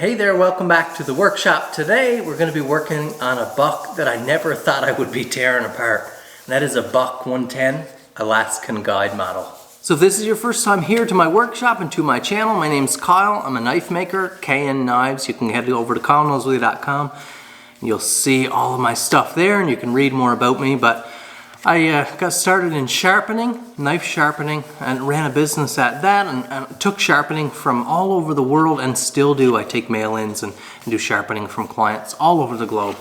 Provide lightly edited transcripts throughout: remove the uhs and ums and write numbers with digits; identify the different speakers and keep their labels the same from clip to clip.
Speaker 1: Hey there, welcome back to the workshop. Today we're going to be working on a buck that I never thought I would be tearing apart. And that is a buck 110 Alaskan Guide model. So if this is your first time here to my workshop and to my channel, my name's Kyle. I'm a knife maker, KN Knives. You can head over to kyleNoseworthy.com and you'll see all of my stuff there and you can read more about me. But I got started in sharpening, knife sharpening, and ran a business at that and took sharpening from all over the world and still do. I take mail-ins and do sharpening from clients all over the globe.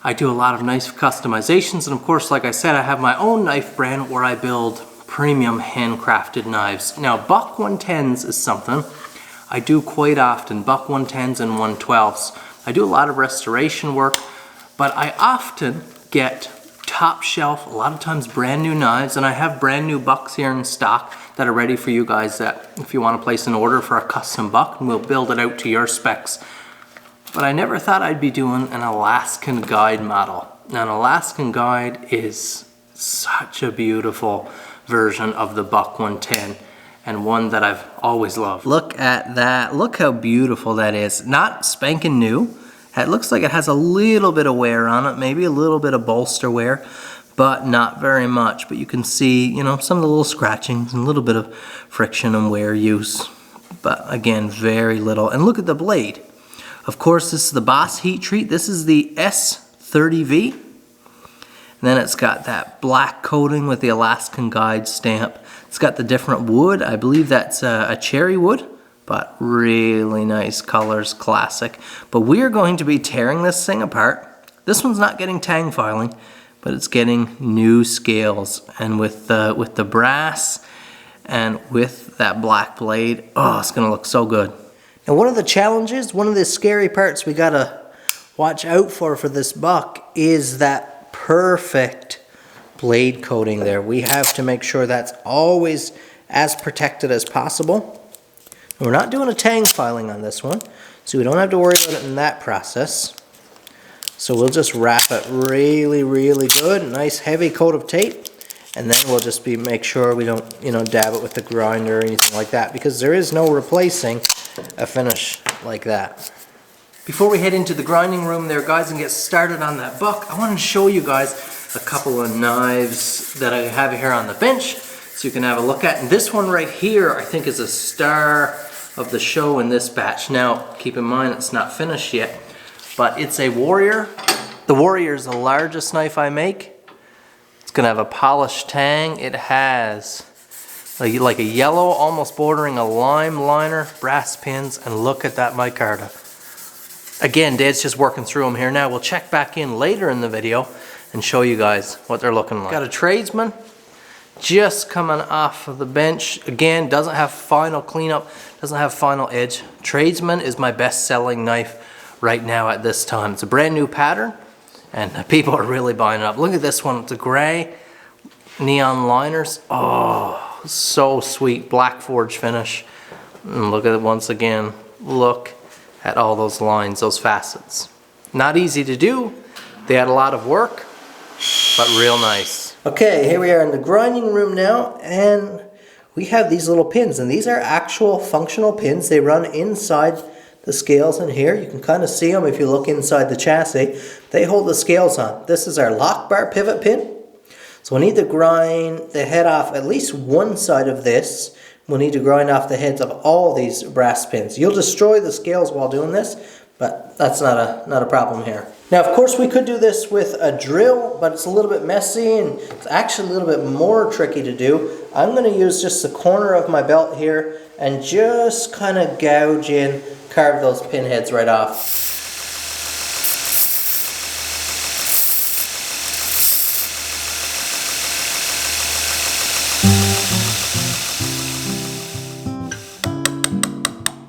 Speaker 1: I do a lot of knife customizations, and of course, like I said, I have my own knife brand where I build premium handcrafted knives. Now, buck 110s is something I do quite often, buck 110s and 112s. I do a lot of restoration work, but I often get top shelf, a lot of times brand new knives, and I have brand new bucks here in stock that are ready for you guys that if you want to place an order for a custom buck, and we'll build it out to your specs. But I never thought I'd be doing an Alaskan Guide model. Now, an Alaskan Guide is such a beautiful version of the buck 110 and one that I've always loved. Look at that. Look how beautiful that is. Not spanking new. It looks like it has a little bit of wear on it, maybe a little bit of bolster wear, but not very much. But you can see, you know, some of the little scratchings and a little bit of friction and wear use. But again, very little. And look at the blade. Of course, this is the Boss heat treat. This is the S30V. And then it's got that black coating with the Alaskan Guide stamp. It's got the different wood. I believe that's a cherry wood. But really nice colors, classic. But we're going to be tearing this thing apart. This one's not getting tang filing, but it's getting new scales. And with the brass and with that black blade, oh, it's gonna look so good. Now, one of the challenges, one of the scary parts we gotta watch out for this buck is that perfect blade coating there. We have to make sure that's always as protected as possible. We're not doing a tang filing on this one, so we don't have to worry about it in that process. So we'll just wrap it really, really good, a nice heavy coat of tape, and then we'll just make sure we don't, dab it with the grinder or anything like that, because there is no replacing a finish like that. Before we head into the grinding room there, guys, and get started on that buck, I wanted to show you guys a couple of knives that I have here on the bench, so you can have a look at. And this one right here, I think, is a star of the show in this batch. Now, keep in mind, it's not finished yet, but it's a Warrior. The Warrior is the largest knife I make. It's gonna have a polished tang. It has like a yellow, almost bordering a lime liner, brass pins, and look at that micarta. Again, Dad's just working through them here now. We'll check back in later in the video and show you guys what they're looking like. Got a tradesman just coming off of the bench. Again, doesn't have final cleanup, doesn't have final edge. Tradesman is my best selling knife right now at this time. It's a brand new pattern and people are really buying it up. Look at this one, it's a gray neon liners. Oh, so sweet, black forge finish. And look at it once again, look at all those lines, those facets. Not easy to do, they had a lot of work, but real nice. Okay, here we are in the grinding room now, and we have these little pins, and these are actual functional pins. They run inside the scales in here. You can kind of see them if you look inside the chassis. They hold the scales on. This is our lock bar pivot pin. So we need to grind the head off at least one side of this. We'll need to grind off the heads of all these brass pins. You'll destroy the scales while doing this, but that's not a problem here. Now, of course, we could do this with a drill, but it's a little bit messy and it's actually a little bit more tricky to do. I'm going to use just the corner of my belt here and just kind of gouge in, carve those pin heads right off.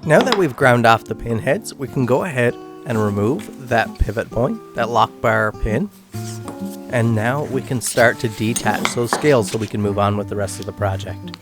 Speaker 1: Now that we've ground off the pin heads, we can go ahead and remove that pivot point, that lock bar pin. And now we can start to detach those scales so we can move on with the rest of the project.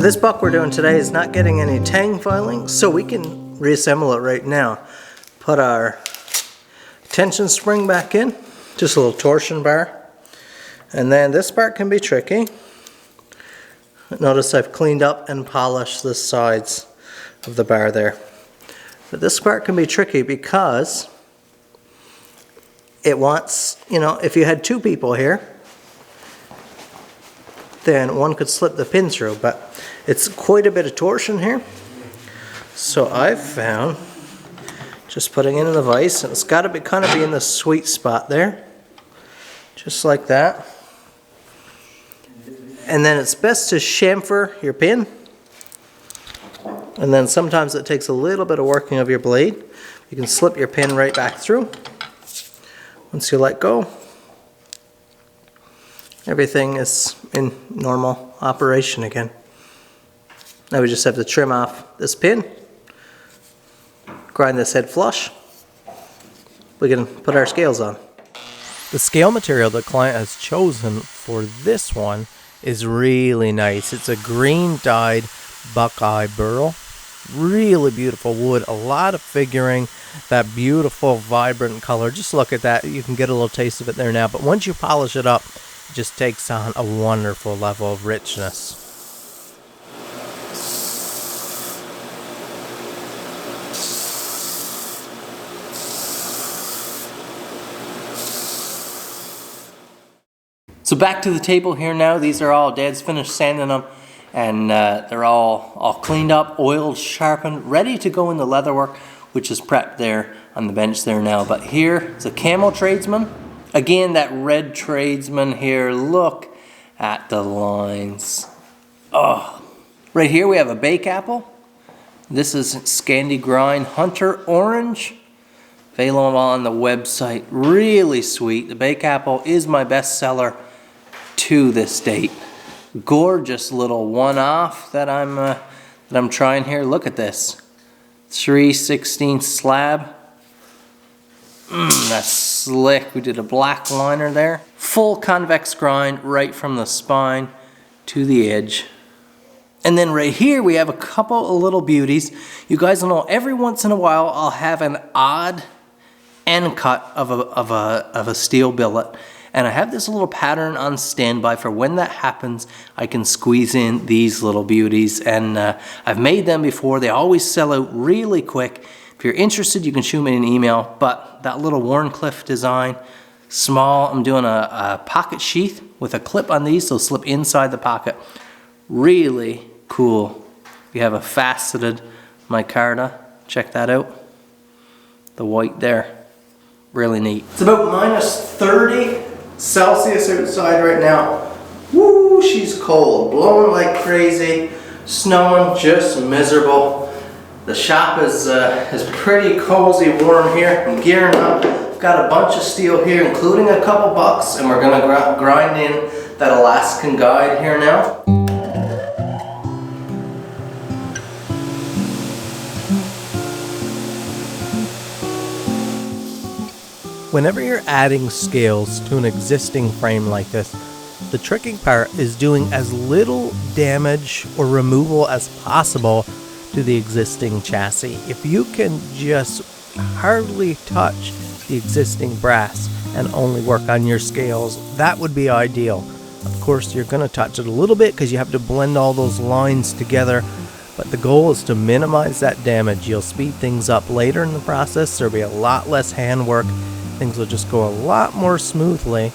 Speaker 1: this buck we're doing today is not getting any tang filing, so we can reassemble it right now. Put our tension spring back in, just a little torsion bar. And then this part can be tricky. Notice I've cleaned up and polished the sides of the bar there. But this part can be tricky because it wants, you know, if you had two people here, then one could slip the pin through, but it's quite a bit of torsion here. So I've found just putting it in the vise, and it's got to be kind of be in the sweet spot there, just like that. And then it's best to chamfer your pin, and then sometimes it takes a little bit of working of your blade. You can slip your pin right back through. Once you let go, everything is in normal operation again. Now we just have to trim off this pin, grind this head flush. We can put our scales on. The scale material the client has chosen for this one is really nice. It's a green dyed buckeye burl. Really beautiful wood, a lot of figuring, that beautiful vibrant color. Just look at that. You can get a little taste of it there now, but once you polish it up, it just takes on a wonderful level of richness. So back to the table here now. These are all, Dad's finished sanding them, and they're all cleaned up, oiled, sharpened, ready to go in the leatherwork, which is prepped there on the bench there now. But here is a camo tradesman. Again, that red tradesman here. Look at the lines. Oh, right here we have a bake apple. This is Scandi Grind Hunter Orange. Available on the website. Really sweet. The bake apple is my best seller to this date. Gorgeous little one-off that I'm trying here. Look at this. 3/16 slab. That's slick. We did a black liner there. Full convex grind right from the spine to the edge. And then right here we have a couple of little beauties. You guys will know every once in a while I'll have an odd end cut of a steel billet. And I have this little pattern on standby for when that happens, I can squeeze in these little beauties. And I've made them before. They always sell out really quick. If you're interested, you can shoot me an email. But that little Warncliffe design, small, I'm doing a pocket sheath with a clip on these, so slip inside the pocket. Really cool. We have a faceted micarta. Check that out. The white there. Really neat. It's about -30 Celsius outside right now. Woo, she's cold, blowing like crazy, snowing, just miserable. The shop is pretty cozy, warm here. I'm gearing up. I've got a bunch of steel here, including a couple bucks, and we're gonna grind in that Alaskan Guide here now. Whenever you're adding scales to an existing frame like this, the tricking part is doing as little damage or removal as possible to the existing chassis. If you can just hardly touch the existing brass and only work on your scales, that would be ideal. Of course, you're going to touch it a little bit because you have to blend all those lines together, but the goal is to minimize that damage. You'll speed things up later in the process. There'll be a lot less handwork. Things will just go a lot more smoothly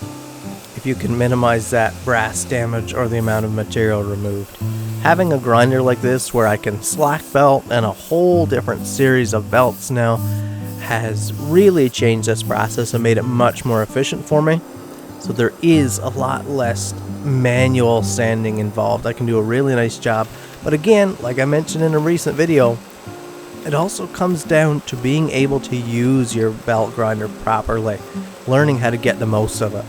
Speaker 1: if you can minimize that brass damage or the amount of material removed. Having a grinder like this where I can slack belt and a whole different series of belts now has really changed this process and made it much more efficient for me. So there is a lot less manual sanding involved. I can do a really nice job. But again, like I mentioned in a recent video, it also comes down to being able to use your belt grinder properly, learning how to get the most of it.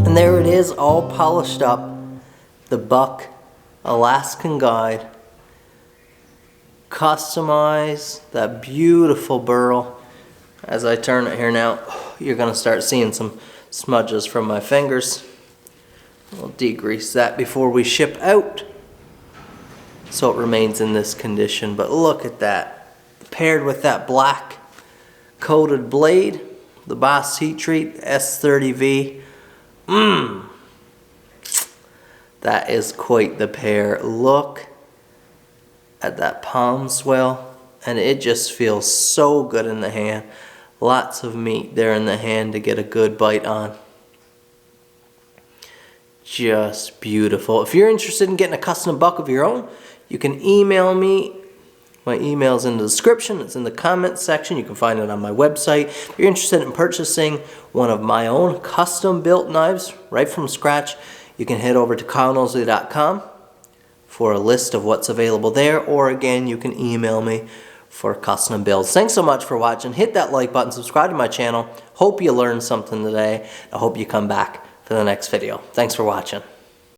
Speaker 1: And there it is, all polished up. The buck Alaskan Guide. Customize that beautiful burl. As I turn it here now, you're going to start seeing some smudges from my fingers. We'll degrease that before we ship out so it remains in this condition. But look at that. Paired with that black coated blade, the Boss Heat Treat S30V. That is quite the pair. Look at that palm swell, and it just feels so good in the hand. Lots of meat there in the hand to get a good bite on. Just beautiful. If you're interested in getting a custom buck of your own, you can email me. My email's in the description. It's in the comments section. You can find it on my website. If you're interested in purchasing one of my own custom built knives right from scratch, you can head over to Noseworthy.com for a list of what's available there, or again, you can email me for custom builds. Thanks so much for watching. Hit that like button, subscribe to my channel. Hope you learned something today. I hope you come back for the next video. Thanks for watching.